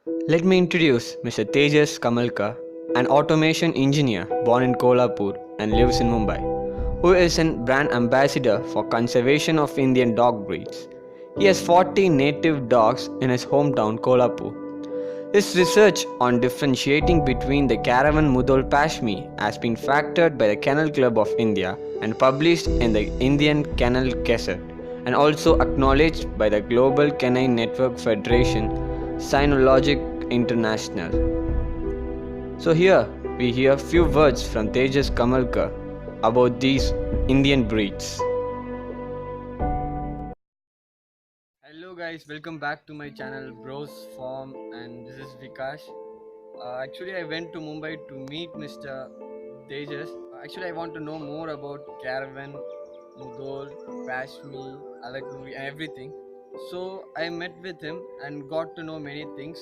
Let me introduce Mr. Tejas Kamalka, an automation engineer born in Kolhapur and lives in Mumbai, who is a brand ambassador for conservation of Indian dog breeds. He has 40 native dogs in his hometown Kolhapur. His research on differentiating between the Caravan Mudhol Pashmi has been factored by the Kennel Club of India and published in the Indian Kennel Gazette, and also acknowledged by the Global Canine Network Federation Cynologic International. So here we hear few words from Tejas Kamalkar about these Indian breeds. Hello guys, welcome back to my channel Bros Farm, and this is Vikash. Actually I went to Mumbai to meet Mr. Tejas. Actually I want to know more about Caravan, Mudhol, Pashmi, Alaknuri, everything. So I met with him and got to know many things.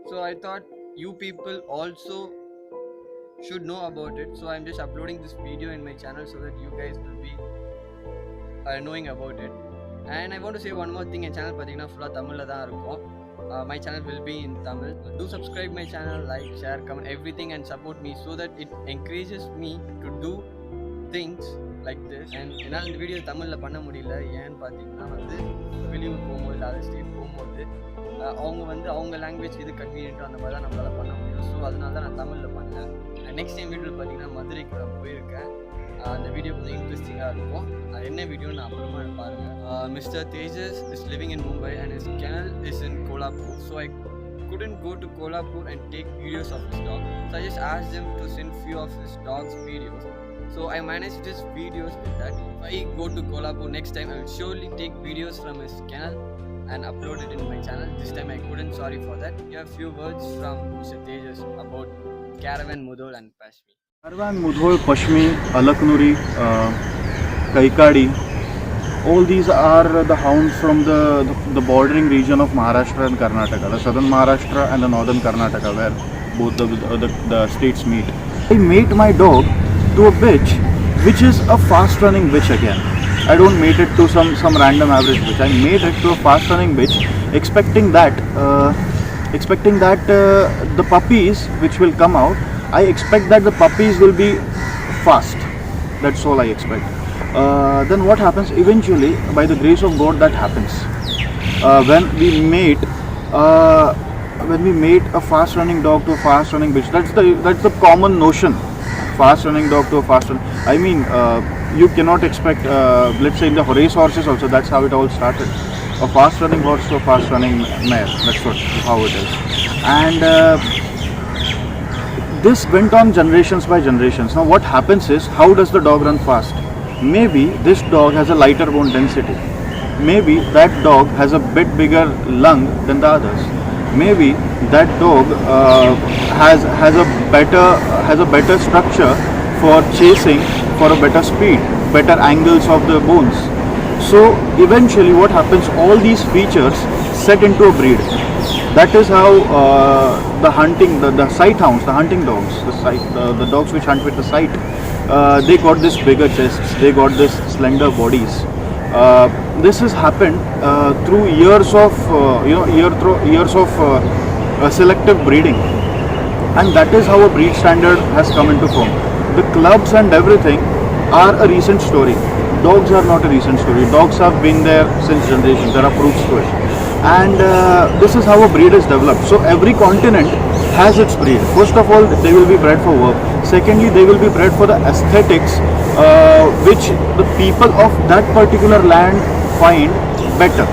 So I thought you people also should know about it. So I'm just uploading this video in my channel so that you guys will be knowing about it. And I want to say one more thing, N channel பார்த்தீங்கன்னா ஃபுல்லாக தமிழில் தான் இருக்கும். My channel will be in Tamil. Do subscribe my channel, like, share, comment, everything, and support me so that it encourages me to do things like this. And என்னால் இந்த video தமிழில் பண்ண முடியல, ஏன்னு பார்த்தீங்கன்னா வெளியூர் போகும்போது இல்லை அதர் ஸ்டேட் போகும்போது அவங்க லாங்குவேஜ் இது கன்வீனியன்ட்டோ அந்த மாதிரி தான் நம்மளால் பண்ண முடியும். ஸோ அதனால தான் நான் தமிழில் பண்ணேன். நெக்ஸ்ட் டைம் வீடியோவில் பார்த்தீங்கன்னா மதுரைக்கு நான் போயிருக்கேன். அந்த வீடியோ கொஞ்சம் இன்ட்ரெஸ்டிங்காக இருக்கும். என்ன வீடியோன்னு நான் அப்புறமா பாருங்கள். Mr. Tejas is living in Mumbai and his kennel is in Kolhapur. So I couldn't go to Kolhapur and take videos of his dog. So I just asked him to send few of his dog's videos. So I managed his videos with that. If I go to Kolhapur next time, I will surely take videos from his kennel and upload it in my channel. This time I couldn't, sorry for that. Here are a few words from Mr. Tejas about Caravan, Mudhol and Pashmi. Caravan, Mudhol, Pashmi, Alaknuri, Kaikadi, all these are the hounds from the bordering region of Maharashtra and Karnataka, the southern Maharashtra and the northern Karnataka, where both the states meet. I mate my dog to a bitch which is a fast running bitch again. I don't mate it to some random average bitch. I mate it to a fast running bitch, expecting that the puppies which will come out, I expect that the puppies will be fast. That's all I expect. Then what happens eventually, by the grace of God, that happens. When we mate a fast running dog to a fast running bitch, that's the common notion. Fast running dog to a fast running. I mean, you cannot expect. Let's say in the race horses also, that's how it all started. A fast running horse to a fast running mare. That's how it is. And this went on generations by generations. Now what happens is, how does the dog run fast? Maybe this dog has a lighter bone density. Maybe that dog has a bit bigger lung than the others. Maybe that dog has a better structure for chasing, for a better speed, better angles of the bones. So eventually what happens, all these features set into a breed. That is how the sight hounds, the hunting dogs, the dogs which hunt with the sight, they got this bigger chests, they got this slender bodies. This has happened through years of selective breeding, and that is how a breed standard has come into form. The clubs and everything are a recent story. Dogs are not a recent story. Dogs have been there since generations. There are proofs to it. And this is how a breed is developed. So every continent has its breed. First of all, they will be bred for work. Secondly, they will be bred for the aesthetics which the people of that particular land find better.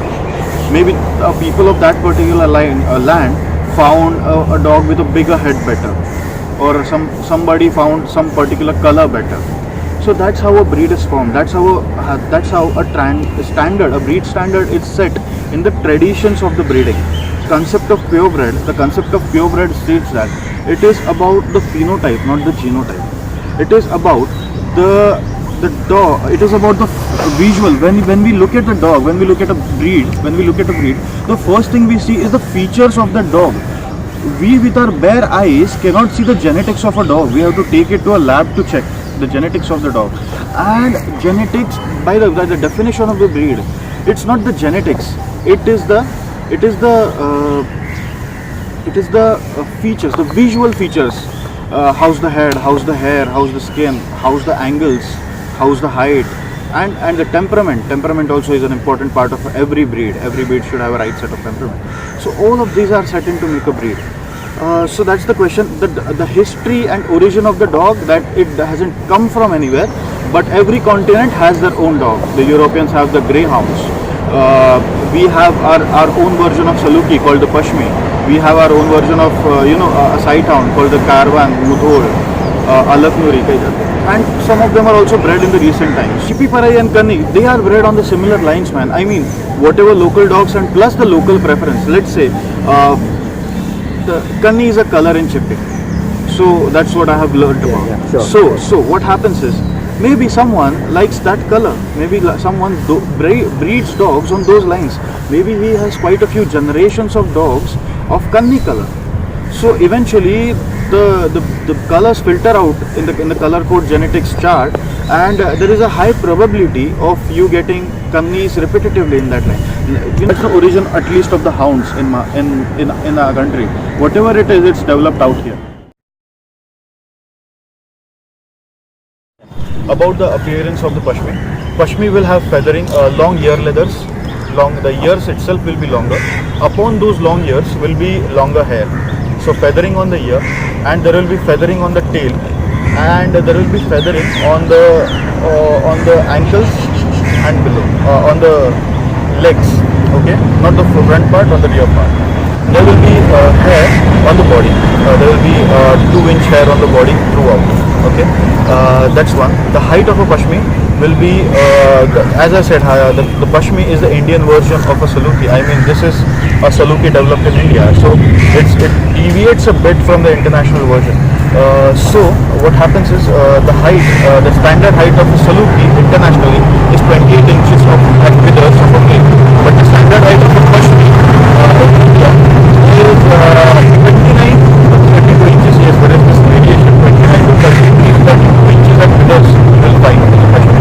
Maybe people of that particular land found a dog with a bigger head better, or somebody found some particular color better. So that's how a breed is formed. That's how a breed standard is set in the traditions of the breeding. The concept of purebred states that it is about the phenotype, not the genotype. It is about the dog. It is about the visual. When we look at a dog, when we look at a breed, the first thing we see is the features of the dog. We with our bare eyes cannot see the genetics of a dog. We have to take it to a lab to check the genetics of the dog. And genetics, by the definition of the breed, it's not the genetics. It is the It is the features, the visual features. How's the head, how's the hair, how's the skin, how's the angles, how's the height, and the temperament. Temperament also is an important part of every breed. Every breed should have a right set of temperament. So all of these are set in to make a breed. So that's the question. The history and origin of the dog, that it hasn't come from anywhere, but every continent has their own dog. The Europeans have the greyhounds. We have our own version of Saluki called the Pashmi. We have our own version of a Sighthound called the Karwan, Mudhol, Alaknuri, and some of them are also bred in the recent times. Chippy Parai and Kanni, they are bred on the similar lines, man. I mean, whatever local dogs and plus the local preference. Let's say the Kanni is a color in Chippy, so that's what I have learned about. Yeah, sure. So what happens is, maybe someone likes that color. Maybe someone breeds dogs on those lines. Maybe he has quite a few generations of dogs of Kanni color. So eventually the colors filter out in the color code genetics chart, and there is a high probability of you getting Kannis repetitively in that line. That's the origin, at least, of the hounds in our country. Whatever it is, it's developed out here. About the appearance of the Pashmi. Pashmi will have feathering, long ear leathers. The ears itself will be longer. Upon those long ears will be longer hair. So feathering on the ear, and there will be feathering on the tail, and there will be feathering on the ankles and below, on the legs. Okay, not the front part, on the rear part. There will be hair on the body. There will be 2-inch hair on the body throughout. Okay, that's one. The height of a Pashmi will be, as I said, the Pashmi is the Indian version of a Saluki. I mean, this is a Saluki developed in India, so it deviates a bit from the international version. So what happens is, the height, the standard height of a Saluki internationally is 28 inches at withers of a male, but the standard height of a Pashmi is 29 to 32 inches. Yes, there is this variation, 29 to 32 inches at withers you will find in the Pashmi.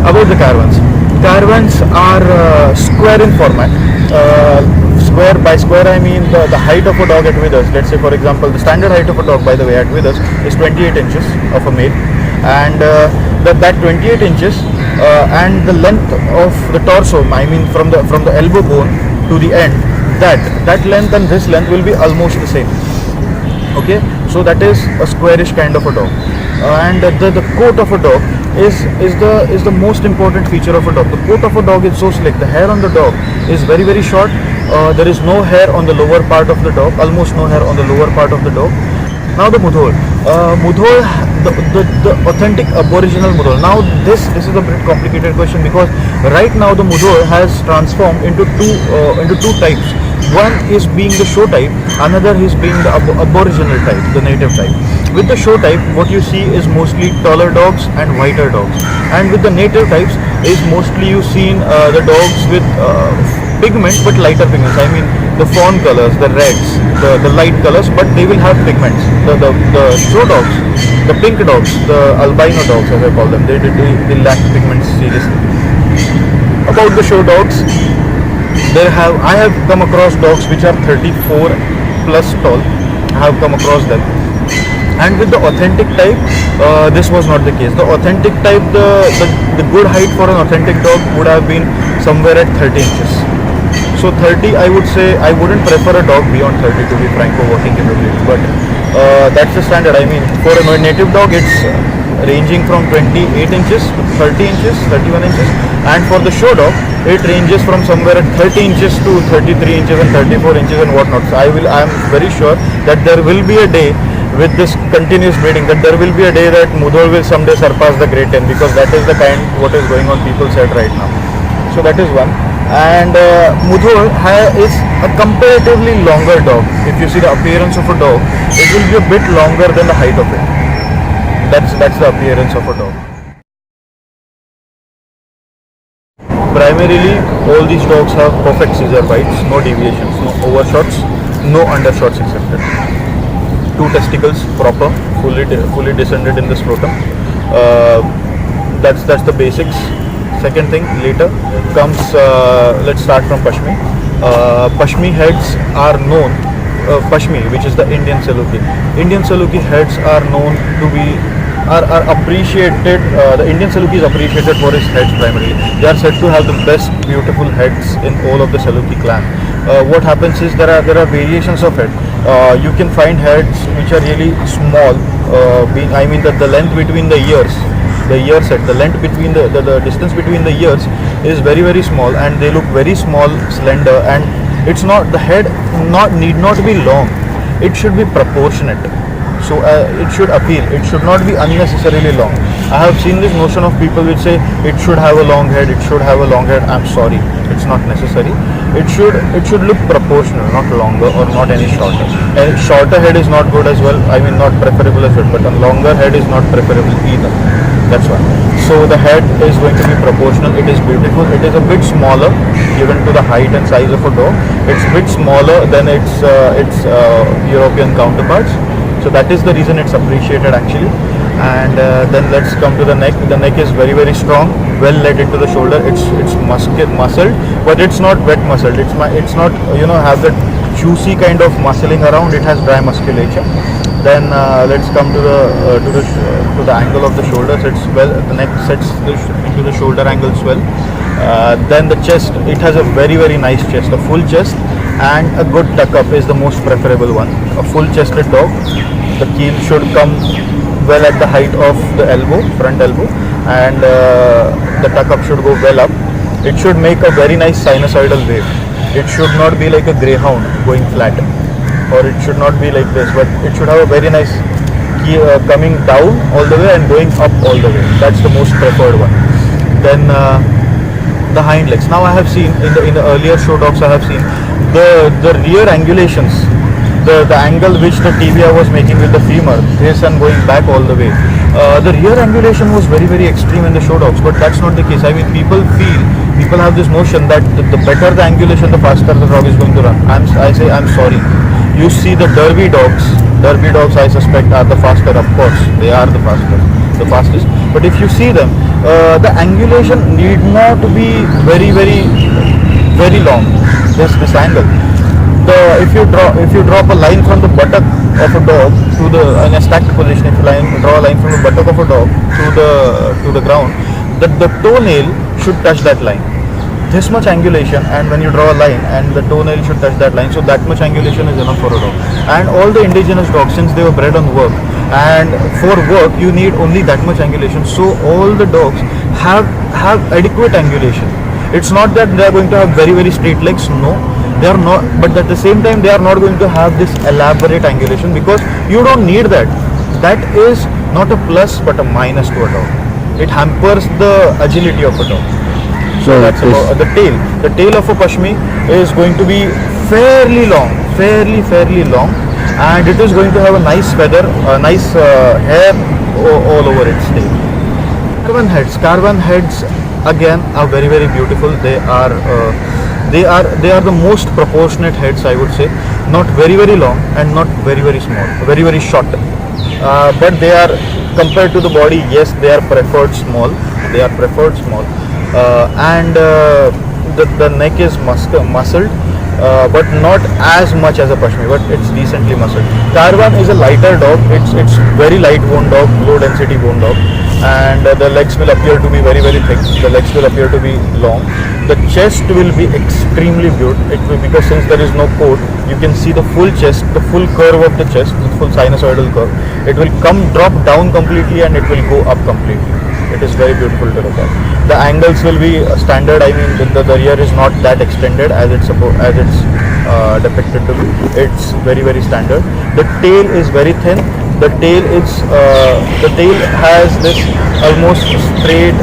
About the caravans. Caravans are square in format. Square, by square I mean the height of a dog at withers. Let's say, for example, the standard height of a dog, by the way, at withers is 28 inches of a male, and that 28 inches and the length of the torso, I mean from the elbow bone to the end, that length and this length will be almost the same. Okay, so that is a squarish kind of a dog, and the coat of a dog is the most important feature of a dog. The coat of a dog is so slick. The hair on the dog is very, very short. There is no hair on the lower part of the dog, almost no hair on the lower part of the dog. Now the Mudhol. Mudhol, the authentic aboriginal Mudhol. Now this is a bit complicated question, because right now the Mudhol has transformed into two types. One is being the show type, another is being the aboriginal type, the native type. With the show type, what you see is mostly taller dogs and whiter dogs, and with the native types is mostly you seen the dogs with pigment but lighter pigments. I mean the fawn colors, the reds, the light colors, but they will have pigments. The show dogs, the pink dogs, the albino dogs as I call them, they lack pigments seriously. About the show dogs, I have come across dogs which are 34 plus tall. I have come across them. And with the authentic type, this was not the case. The authentic type, the good height for an authentic dog would have been somewhere at 30 inches. So 30, I would say, I wouldn't prefer a dog beyond 30, to be frank, for working in the breed. But that's the standard. I mean, for a native dog, it's ranging from 28 inches to 30 inches, 31 inches. And for the show dog, it ranges from somewhere at 30 inches to 33 inches and 34 inches and whatnot. So I am very sure that there will be a day, with this continuous breeding, that there will be a day that Mudhol will someday surpass the Great 10, because that is the kind what is going on people's head right now. So that is one. And Mudhol is a comparatively longer dog. If you see the appearance of a dog, it will be a bit longer than the height of it. That's the appearance of a dog. Primarily, all these dogs have perfect scissor bites, no deviations, no overshots, no undershots accepted. 2 testicles proper, fully descended in the scrotum. That's the basics. Second thing later comes, let's start from Pashmi. Pashmi heads are known Pashmi, which is the Indian Saluki. Indian Saluki heads are known to be are appreciated. The Indian Saluki is appreciated for its heads primarily. They are said to have the best beautiful heads in all of the Saluki clan. What happens is there are variations of head. You can find heads which are really small. I mean the length between the ears, the ear set, the length between the distance between the ears is very small, and they look very small, slender, and it's not the head need not be long. It should be proportionate. So it should appeal. It should not be unnecessarily long. I have seen this notion of people which say it should have a long head. It should have a long head. I'm sorry, it's not necessary. It should look proportional, not longer or not any shorter. A shorter head is not good as well. I mean, not preferable as well. But a longer head is not preferable either. That's why. So the head is going to be proportional. It is beautiful. It is a bit smaller given to the height and size of a dog. It's a bit smaller than its European counterparts. So that is the reason it's appreciated actually. And then let's come to the neck. The neck is very strong, well let into the shoulder. It's muscled, but it's not wet muscled. It's not have that juicy kind of muscling around. It has dry musculature. Then let's come to the angle of the shoulders. It's well, the neck sets into the shoulder angles well. Then the chest. It has a very nice chest, a full chest. And a good tuck up is the most preferable one. A full chested dog, the keel should come well at the height of the elbow, front elbow, and the tuck up should go well up. It should make a very nice sinusoidal wave. It should not be like a greyhound going flat, or it should not be like this, but it should have a very nice coming down all the way and going up all the way. That's the most preferred one. Then the hind legs. Now I have seen in the earlier show dogs, I have seen the rear angulations, the angle which the TBI was making with the femur, this and going back all the way. The rear angulation was very extreme in the show dogs, but that's not the case. I mean, people have this notion that the better the angulation, the faster the dog is going to run. I say I'm sorry. You see the Derby dogs I suspect are the faster. Of course, they are the fastest. But if you see them, the angulation need not be very long. Just this angle. If you drop a line from the buttock of a dog to in a stacked position, if you draw a line from the buttock of a dog to the ground, the toenail should touch that line. This much angulation, and when you draw a line, and the toenail should touch that line, so that much angulation is enough for a dog. And all the indigenous dogs, since they were bred on work, and for work you need only that much angulation, so all the dogs have adequate angulation. It's not that they are going to have very straight legs. No, they are not. But at the same time, they are not going to have this elaborate angulation, because you don't need that. That is not a plus but a minus to a dog. It hampers the agility of a dog. So that's about the tail. The tail of a Pashmi is going to be fairly long, and it is going to have a nice feather, a nice hair all over its tail. Carvan heads again are very beautiful. They are the most proportionate heads, I would say. Not very long and not very small, very short. But they are, compared to the body, yes, they are preferred small. And the neck is muscled, but not as much as a Pashmi, but it's decently muscled. Carvan is a lighter dog. It's very light bone dog, low density bone dog, and the legs will appear to be very thick. The legs will appear to be long. The chest will be extremely beautiful, because since there is no coat, you can see the full chest, the full curve of the chest, the full sinusoidal curve. It will drop down completely, and it will go up completely. It is very beautiful to look at. The angles will be standard. I mean, the rear is not that extended as it's depicted to be. It's very standard. The tail is very thin. The tail has this almost straight,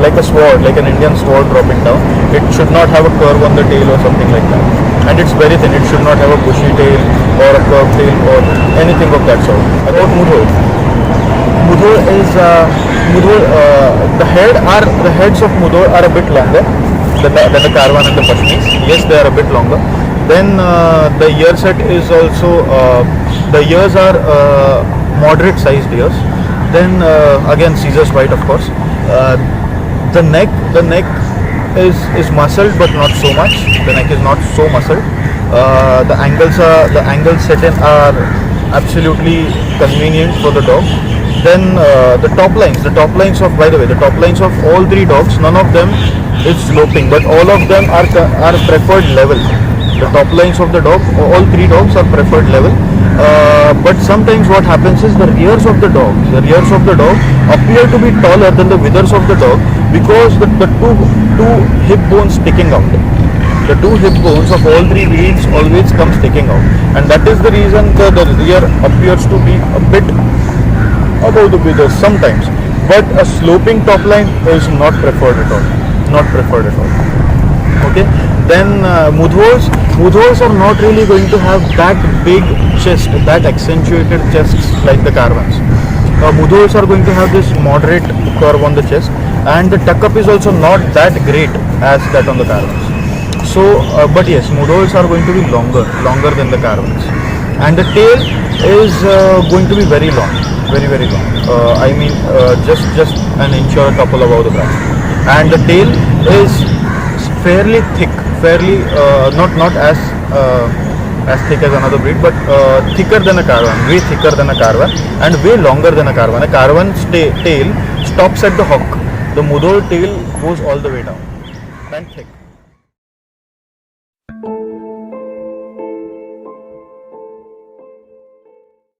like a sword, like an Indian sword dropping down. It should not have a curve on the tail or something like that. And it's very thin. It should not have a bushy tail or a curved tail or anything of that sort. About Mudhol. Mudhol is the heads of Mudhol are a bit longer than the Carvan and the Pashmis. Yes, they are a bit longer. Then the ear set is also, the ears are moderate sized ears. Then again Caesar's white, of course. The neck is muscled, but not so much. The neck is not so muscled. The angles set in are absolutely convenient for the dog. Then the top lines of, by the way, the top lines of all three dogs, none of them is sloping, but all of them are preferred level. The top lines of the dog, all three dogs are preferred level. But sometimes what happens is the rears of the dog appear to be taller than the withers of the dog, because the two hip bones sticking out. The two hip bones of all three wheels always come sticking out, and that is the reason the rear appears to be a bit above the withers sometimes. But a sloping top line is not preferred at all. Not preferred at all. Okay. Then Mudhors are not really going to have that big chest, that accentuated chests like the Caravans. Mudhors are going to have this moderate curve on the chest, and the tuck up is also not that great as that on the Caravans. So, but yes, Mudhors are going to be longer than the Caravans, and the tail is going to be very long, very long. I mean, just an inch or a couple above the back, and the tail is fairly thick, not as thick as another breed, but thicker than a Caravan, way thicker than a Caravan, and way longer than a Caravan. A Caravan's tail stops at the hock. The Mudhor tail goes all the way down, and thick.